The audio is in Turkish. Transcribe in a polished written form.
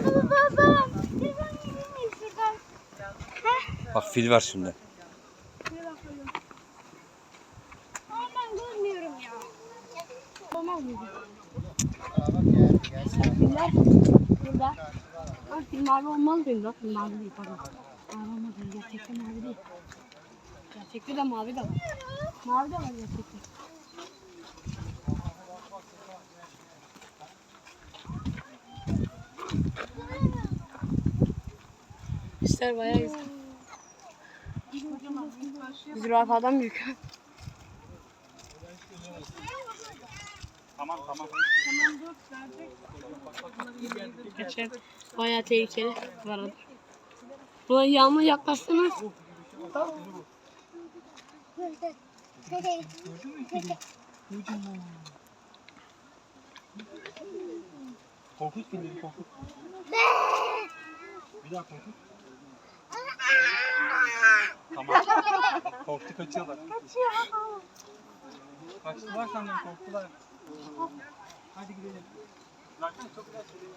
Baba. Bak fil var şimdi. Ama ben görmüyorum ya. Olmaz mı? Filler burada. Ama fil mavi olmaz değil mi? Fil mavi değil pardon. Mavi olmaz değil. Gerçekten mavi değil. Gerçekte de mavi de var. Mavi de var gerçekten. İşler bayağı güzel. Zürafadan büyük. Tamam. Geçer. Bayağı tehlikeli bu arada. Buna yağmur yaklaştınız. Korkut filleri korkut. Bir daha korkut. Tamam. Korktu kaçıyorlar. Kaçtılar senden korktular. Hadi gidelim. Zaten çok güzel söylüyor.